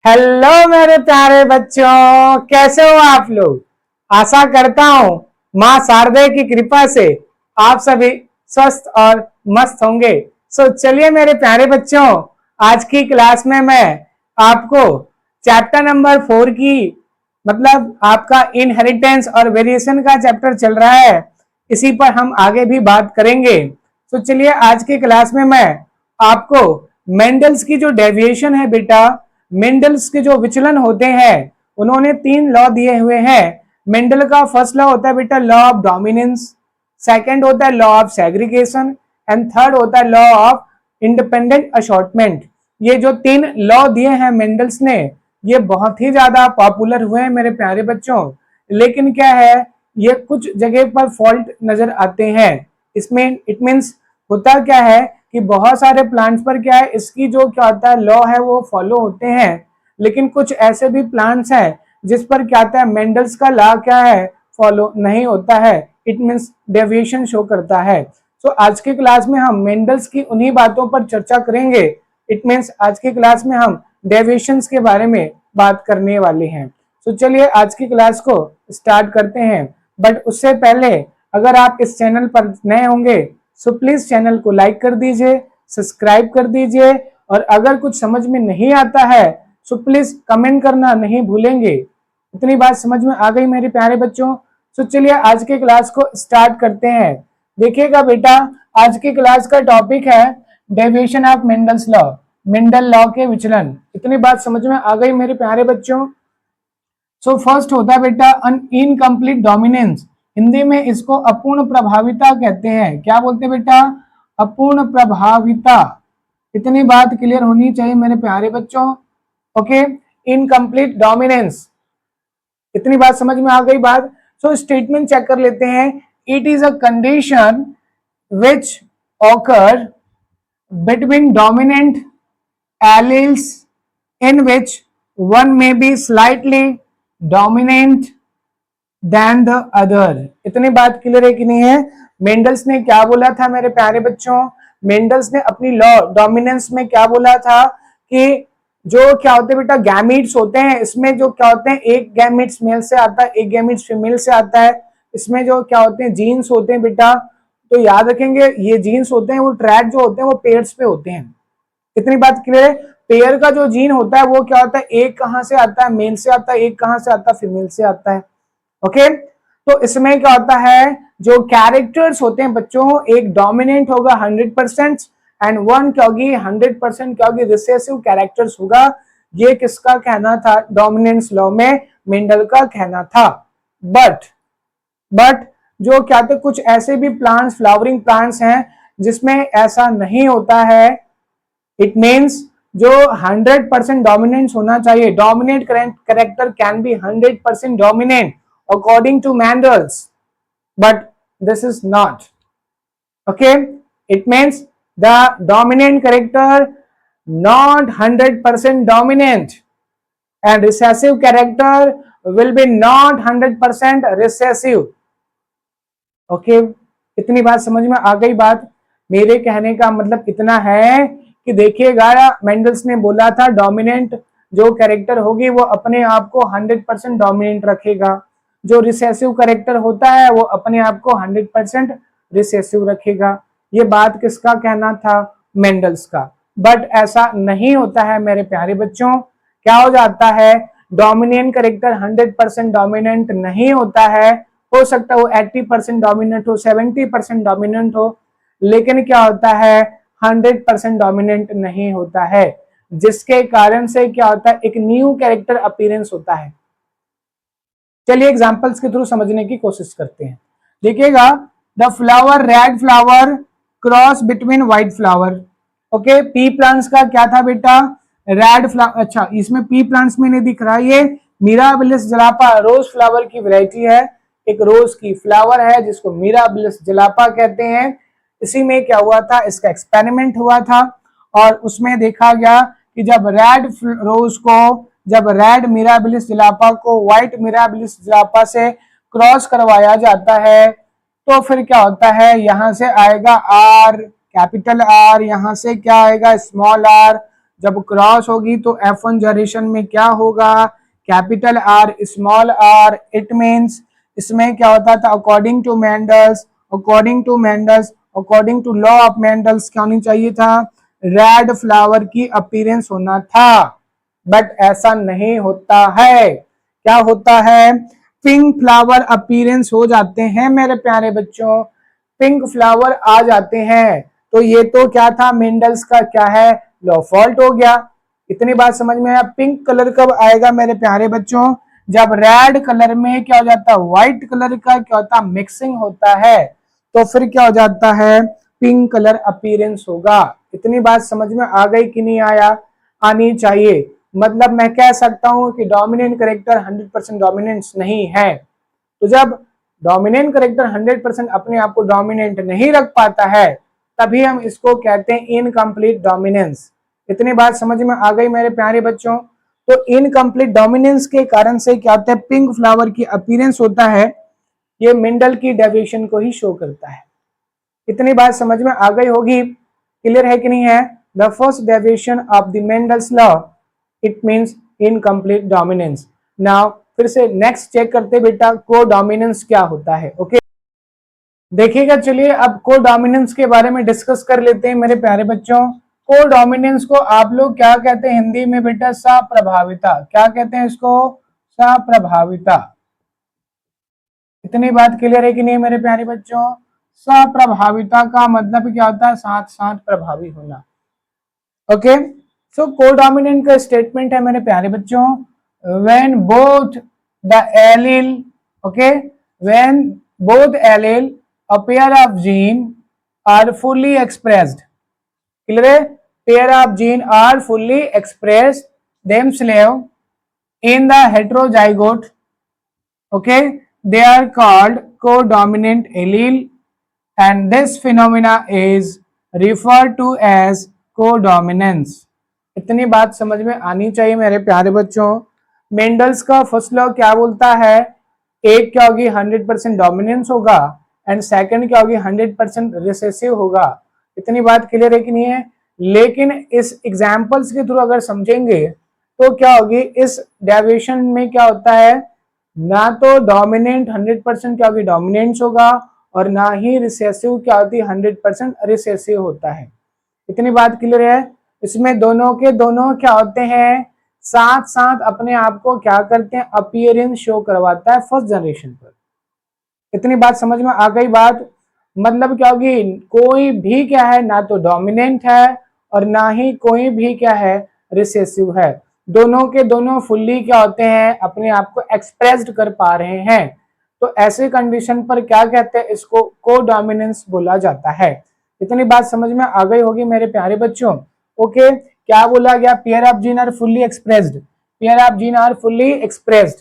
Hello मेरे प्यारे बच्चों, कैसे हो आप लोग। आशा करता हूं मां शारदे की कृपा से आप सभी स्वस्थ और मस्त होंगे। चलिए मेरे प्यारे बच्चों, आज की क्लास में मैं आपको चैप्टर नंबर 4 की मतलब आपका इनहेरिटेंस और वेरिएशन का चैप्टर चल रहा है, इसी पर हम आगे भी बात करेंगे। चलिए आज की क्लास में मैं आपको मेंडल्स की जो डेविएशन है बेटा, मेंडल्स के जो विचलन होते हैं, उन्होंने 3 लॉ दिए हुए हैं। मेंडल का फर्स्ट लॉ होता है बेटा लॉ ऑफ डोमिनेंस, सेकंड होता है law of segregation and third होता है लॉ ऑफ इंडिपेंडेंट असॉर्टमेंट। ये जो 3 लॉ दिए हैं मेंडल्स ने, ये बहुत ही ज्यादा पॉपुलर हुए हैं मेरे प्यारे बच्चों। लेकिन क्या है, ये कुछ जगह पर फॉल्ट नजर आते हैं। इसमें इट मींस होता क्या है कि बहुत सारे प्लांट्स पर क्या है, इसकी जो क्या होता है लॉ है वो फॉलो होते हैं, लेकिन कुछ ऐसे भी प्लांट्स हैं जिस पर क्या होता है मेंडल्स का लॉ क्या है फॉलो नहीं होता है। इट मींस डेविएशन शो करता है। आज की क्लास में हम मेंडल्स की उन्हीं बातों पर चर्चा करेंगे। इट मींस आज की क्लास में हम डेविएशंस के बारे में बात करने वाले हैं। चलिए आज की क्लास को स्टार्ट करते हैं। बट उससे पहले अगर आप इस चैनल पर नए होंगे सो प्लीज चैनल को लाइक कर दीजिए, सब्सक्राइब कर दीजिए, और अगर कुछ समझ में नहीं आता है सो प्लीज कमेंट करना नहीं भूलेंगे। इतनी बात समझ में आ गई मेरे प्यारे बच्चों। चलिए आज के क्लास को स्टार्ट करते हैं। देखिएगा बेटा, आज की क्लास का टॉपिक है deviation of Mendel's law, Mendel law के विचलन। इतनी बात समझ में आ गई मेरे प्यारे बच्चों। फर्स्ट होता है बेटा अन इनकम्प्लीट डोमिनेंस, हिंदी में इसको अपूर्ण प्रभाविता कहते हैं। क्या बोलते हैं बेटा? अपूर्ण प्रभाविता। इतनी बात क्लियर होनी चाहिए मेरे प्यारे बच्चों। ओके, इनकम्प्लीट डोमिनेंस, इतनी बात समझ में आ गई बात। स्टेटमेंट चेक कर लेते हैं। It is a condition which occur between dominant alleles in which one may be slightly dominant than the other। इतनी बात क्लियर है कि नहीं है? मेंडल्स ने क्या बोला था मेरे प्यारे बच्चों? मेंडल्स ने अपनी लॉ डोमिनेंस में क्या बोला था कि जो क्या होते हैं बेटा गैमीट्स होते हैं, इसमें जो क्या होते हैं एक गैमीट्स मेल से आता है, एक गैमीट्स फीमेल से आता है। इसमें जो क्या होते हैं जीन्स होते हैं बेटा, तो याद रखेंगे ये जीन्स होते हैं वो ट्रैक जो होते हैं वो पेयर्स पे होते हैं। इतनी बात क्लियर है? पेयर का जो जीन होता है वो क्या होता है, एक कहां से आता है मेल से आता है, एक कहां से आता है फीमेल से आता है। ओके, तो इसमें क्या होता है जो कैरेक्टर्स होते हैं बच्चों, एक डोमिनेंट होगा 100% एंड वन क्या होगी 100% क्या होगी रिसेसिव कैरेक्टर्स होगा। ये किसका कहना था? डोमिनेंस लॉ में मेंडल का कहना था। बट जो क्या थे कुछ ऐसे भी प्लांट्स, फ्लावरिंग प्लांट्स हैं जिसमें ऐसा नहीं होता है। इट मीन्स जो 100% डोमिनेंस होना चाहिए, dominate character can be 100% dominant according to Mendel's, but this is not. Okay, it means the dominant character not 100% dominant and recessive character will be not 100% recessive। Okay, इतनी बात समझ में आ गई बात। मेरे कहने का मतलब इतना है कि देखिएगा मेंडल्स ने बोला था डोमिनेंट जो कैरेक्टर होगी वो अपने आप को 100% डोमिनेंट रखेगा, जो रिसेसिव कैरेक्टर होता है वो अपने आप को 100% रिसेसिव रखेगा। ये बात किसका कहना था? मेंडल्स का। बट ऐसा नहीं होता है मेरे प्यारे बच्चों। क्या हो जाता है, डोमिनेंट कैरेक्टर 100% डोमिनेंट नहीं होता है। हो सकता है वो 80% डोमिनेंट हो, 70% डोमिनेंट हो, लेकिन क्या होता है 100% डोमिनेंट नहीं होता है, जिसके कारण से क्या होता है एक न्यू कैरेक्टर अपीयरेंस होता है। चलिए एग्जांपल्स के थ्रू समझने की कोशिश करते हैं। देखिएगा, the flower red flower cross between white flower. Okay, P plants का क्या था बेटा? Red flower. अच्छा, इसमें पी प्लांट्स में नहीं दिख रहा, ये मिराबिलिस जलापा रोज फ्लावर की वैरायटी है। एक रोज की फ्लावर है जिसको मिराबिलिस जलापा कहते हैं। इसी में क्या हुआ था, इसका एक्सपेरिमेंट हुआ था और उसमें देखा गया कि जब रेड मिराबिलिस जलापा को व्हाइट मिराबिलिस जलापा से क्रॉस करवाया जाता है तो फिर क्या होता है, यहां से आएगा आर, कैपिटल आर, यहां से क्या आएगा स्मॉल आर, जब क्रॉस होगी तो F1 जनरेशन में क्या होगा, capital R small R. It means इसमें क्या होता था, according to Mendel's, according to law of Mendel's क्या होनी चाहिए था, रेड फ्लावर की अपीयरेंस होना था। बट ऐसा नहीं होता है, क्या होता है, पिंक फ्लावर अपीयरेंस हो जाते हैं मेरे प्यारे बच्चों, पिंक फ्लावर आ जाते हैं। तो ये तो क्या था, मेंडल्स का क्या है, लॉ फॉल्ट हो गया। इतनी बात समझ में आया। पिंक कलर कब आएगा मेरे प्यारे बच्चों, जब रेड कलर में क्या हो जाता है, व्हाइट कलर का क्या होता है, मिक्सिंग होता है, तो फिर क्या हो जाता है, पिंक कलर अपीयरेंस होगा। इतनी बात समझ में आ गई कि नहीं आया, आनी चाहिए। मतलब मैं कह सकता हूं कि डोमिनेंट कैरेक्टर 100% डोमिनेंस नहीं है। तो जब डोमिनेंट कैरेक्टर 100% अपने आप को डोमिनेंट नहीं रख पाता है, तभी हम इसको कहते हैं इनकम्प्लीट डोमिनेंस। इतनी बात समझ में आ गई मेरे प्यारे बच्चों। तो इनकम्प्लीट डोमिनेंस के कारण से क्या होता है, पिंक फ्लावर की अपीयरेंस होता है, ये मेंडल की डेविएशन को ही शो करता है। इतनी बात समझ में आ गई होगी, क्लियर है कि नहीं है। The first deviation of the Mendel's law, it means incomplete dominance. Now फिर से नेक्स्ट चेक करते बेटा, को डोमिनेंस क्या होता है। ओके देखिएगा, चलिए अब को डोमिनेंस के बारे में डिस्कस कर लेते हैं मेरे प्यारे बच्चों। को डोमिनेंस को आप लोग क्या कहते हैं हिंदी में बेटा, सप्रभाविता। क्या कहते हैं इसको, सप्रभाविता। इतनी बात क्लियर है कि नहीं मेरे प्यारे बच्चों। सप्रभाविता का मतलब क्या होता है, साथ साथ प्रभावी होना। ओके सो कोडोमिनेंट का स्टेटमेंट है मेरे प्यारे बच्चों, when both the allele, okay when both allele a pair of gene are fully expressed, clear है, pair of gene are fully expressed themselves in the heterozygote, okay they are called codominant allele and this phenomena is referred to as codominance। इतनी बात समझ में आनी चाहिए मेरे प्यारे बच्चों। मेंडल्स का फर्स्ट लॉ क्या बोलता है, एक क्या होगी 100% डोमिनेंस होगा एंड सेकंड क्या होगी 100% रिसेसिव होगा। इतनी बात क्लियर है कि नहीं है। लेकिन इस एग्जांपल्स के थ्रू अगर समझेंगे तो क्या होगी, इस डेविएशन में क्या होता है, ना तो डोमिनेंट 100% क्या होगी डोमिनेंस होगा और ना ही रिसेसिव क्या होती है 100% रिसेसिव होता है। इतनी बात क्लियर है। इसमें दोनों के दोनों क्या होते हैं, साथ साथ अपने आप को क्या करते हैं, अपीयरेंस शो करवाता है फर्स्ट जनरेशन पर। इतनी बात समझ में आ गई बात। मतलब क्या होगी, कोई भी क्या है ना तो डोमिनेंट है और ना ही कोई भी क्या है रिसेसिव है, दोनों के दोनों फुल्ली क्या होते हैं, अपने आप को एक्सप्रेस्ड कर पा रहे हैं। तो ऐसे कंडीशन पर क्या कहते हैं, इसको कोडोमिनेंस बोला जाता है। इतनी बात समझ में आ गई होगी मेरे प्यारे बच्चों। ओके क्या बोला गया, pair of gene are fully expressed, pair of gene are fully expressed.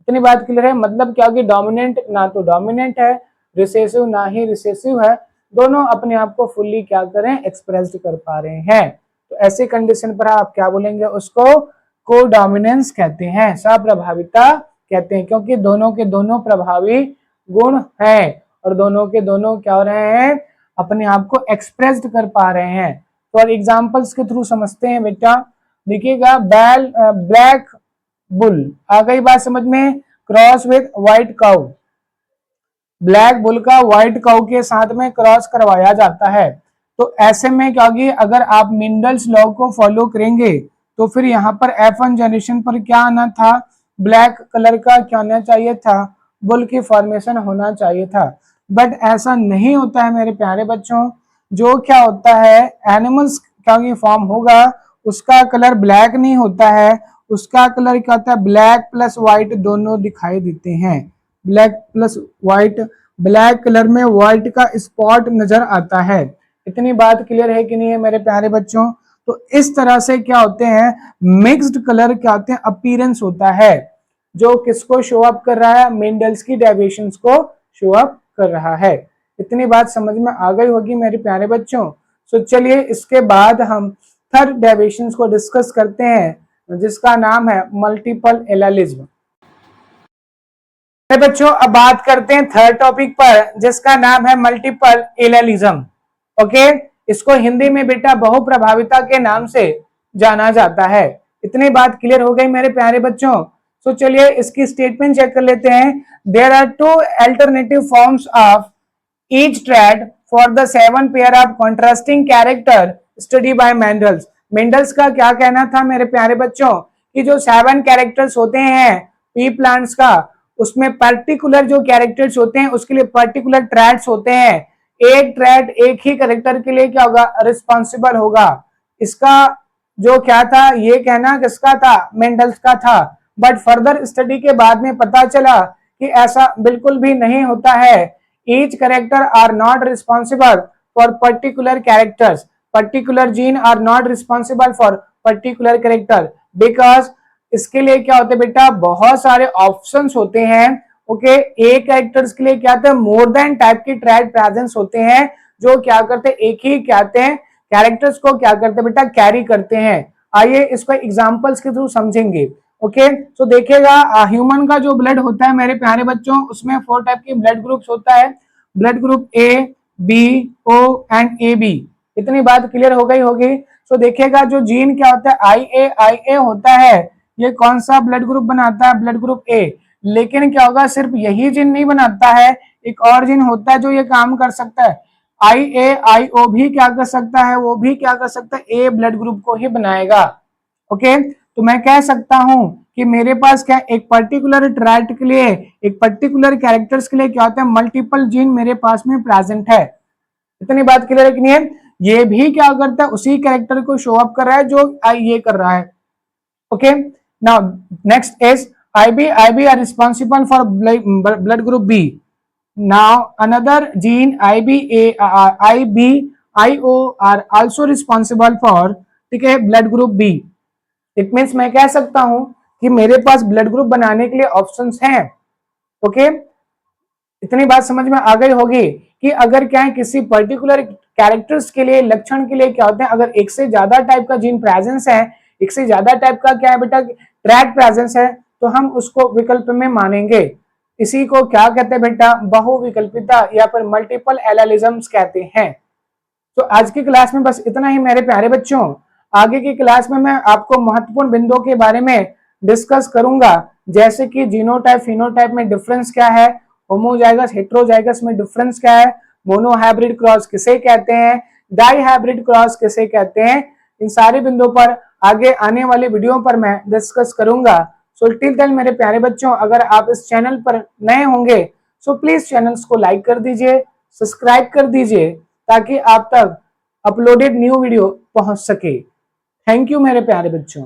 इतनी बात क्लियर है। मतलब क्या होगी, डोमिनेंट ना तो डोमिनेंट है, रिसेसिव ना ही रिसेसिव है, दोनों अपने आप को फुल्ली क्या करें, एक्सप्रेस्ड कर पा रहे हैं। तो ऐसे कंडीशन पर आप क्या बोलेंगे, उसको कोडोमिनेंस कहते हैं, सप्रभाविता कहते हैं, क्योंकि दोनों के दोनों प्रभावी गुण हैं और दोनों के दोनों क्या हो रहे हैं, अपने आप को एक्सप्रेस्ड कर पा रहे हैं। तो और एग्जांपल्स के थ्रू समझते हैं बेटा। देखिएगा, ब्लैक बुल आ गई बात समझ में, cross with white cow, black bull का व्हाइट काउ के साथ में क्रॉस करवाया जाता है। तो ऐसे में क्या होगी, अगर आप मेंडल्स लॉ को फॉलो करेंगे तो फिर यहाँ पर F1 जनरेशन पर क्या आना था, ब्लैक कलर का क्या होना चाहिए था, बुल की फॉर्मेशन होना चाहिए था। बट ऐसा नहीं होता है मेरे प्यारे बच्चों। जो क्या होता है, एनिमल्स क्या फॉर्म होगा उसका कलर ब्लैक नहीं होता है, उसका कलर क्या होता है, ब्लैक प्लस व्हाइट दोनों दिखाई देते हैं। Black plus white, black colour में व्हाइट का स्पॉट नजर आता है। इतनी बात क्लियर है कि नहीं है मेरे प्यारे बच्चों। तो इस तरह से क्या होते हैं, मिक्स्ड कलर क्या होते हैं, अपीयरेंस होता है, जो किसको शो अप कर रहा है, मेंडल्स की डेविएशंस को शो अप कर रहा है। इतनी बात समझ में आ गई होगी मेरे प्यारे बच्चों। सो चलिए इसके बाद हम थर्ड डेविएशंस को डिस्कस करते हैं, जिसका नाम है मल्टीपल एलेलिज्म। बच्चों अब बात करते हैं थर्ड टॉपिक पर, जिसका नाम है मल्टीपल एलेलिज्म। ओके इसको हिंदी में बेटा बहुप्रभाविता के नाम से जाना जाता है। इतनी बात क्लियर हो गई मेरे प्यारे बच्चों। तो चलिए इसकी स्टेटमेंट चेक कर लेते हैं। There are two alternative forms of each trait for the 7 pair of contrasting character study by Mendel's. Mendel's का क्या कहना था मेरे प्यारे बच्चों कि जो 7 कैरेक्टर्स होते हैं पी प्लांट्स का, उसमें पर्टिकुलर जो कैरेक्टर्स होते हैं उसके लिए पर्टिकुलर ट्रेड्स होते हैं। एक ट्रेड एक ही कैरेक्टर के लिए क्या होगा, रिस्पॉन्सिबल होगा। इसका जो क्या था, ये कहना किसका था, मेंडल्स का था। बट फर्दर स्टडी के बाद में पता चला कि ऐसा बिल्कुल भी नहीं होता है। Each character are not responsible for particular characters, particular gene are not responsible for particular character, because इसके लिए क्या होते हैं बेटा, बहुत सारे ऑप्शंस होते हैं। ओके, एक कैरेक्टर्स के लिए क्या होता है, मोर देन टाइप की ट्रेड प्रेजेंस होते हैं जो क्या करते हैं, एक ही क्या कहते हैं कैरेक्टर्स को क्या करते हैं बेटा, कैरी करते हैं। आइए इसको एग्जांपल्स के थ्रू समझेंगे। ओके, तो देखिएगा ह्यूमन का जो ब्लड होता है मेरे प्यारे बच्चों, उसमें 4 टाइप के ब्लड ग्रुप्स होता है। Blood group A, B, O and A B. इतनी बात क्लियर हो गई होगी। तो देखिएगा जो जीन क्या होता है, आई ए होता है, ये कौन सा ब्लड ग्रुप बनाता है, ब्लड ग्रुप ए। लेकिन क्या होगा, सिर्फ यही जीन नहीं बनाता है, एक और जीन होता है जो ये काम कर सकता है। आई ओ भी क्या कर सकता है, वो भी क्या कर सकता है, ए ब्लड ग्रुप को ही बनाएगा। ओके, तो मैं कह सकता हूं कि मेरे पास क्या, एक पर्टिकुलर ट्रैट के लिए, एक पर्टिकुलर कैरेक्टर्स के लिए क्या होता है, मल्टीपल जीन मेरे पास में प्रेजेंट है। इतनी बात क्लियर है कि नहीं है। ये भी क्या करता है, उसी कैरेक्टर को शो अप कर रहा है जो ये कर रहा है। Okay, now next is IB are responsible for blood group B. Now another gene IBIO are also responsible for, ठीक है, blood group B. It means मैं कह सकता हूं कि मेरे पास ब्लड ग्रुप बनाने के लिए ऑप्शंस हैं। ओके, इतनी बात समझ में आ गई होगी कि अगर क्या है, किसी पर्टिकुलर कैरेक्टर्स के लिए, लक्षण के लिए क्या होते हैं, अगर एक से ज्यादा टाइप का जीन प्रेजेंस है, एक से ज्यादा टाइप का क्या है बेटा, ट्रैक प्रेजेंस है, तो हम उसको विकल्प में मानेंगे। इसी को क्या कहते हैं बेटा, बहुविकल्पिता या फिर मल्टीपल एलालिज्म्स कहते हैं। तो आज की क्लास में बस इतना ही मेरे प्यारे बच्चों। आगे की क्लास में मैं आपको महत्वपूर्ण बिंदुओं के बारे में डिस्कस करूंगा, जैसे कि जीनोटाइप फिनोटाइप में डिफरेंस क्या है, होमोजाइगस हेटेरोजाइगस में डिफरेंस क्या है, मोनोहाइब्रिड क्रॉस किसे कहते हैं, डाई हाइब्रिड क्रॉस किसे कहते हैं। इन सारे बिंदुओं पर आगे आने वाली वीडियो पर मैं डिस्कस करूंगा। सो टिल देन मेरे प्यारे बच्चों, अगर आप इस चैनल पर नए होंगे सो प्लीज चैनल्स को लाइक कर दीजिए, सब्सक्राइब कर दीजिए, ताकि आप तक अपलोडेड न्यू वीडियो पहुंच सके। थैंक यू मेरे प्यारे बच्चों।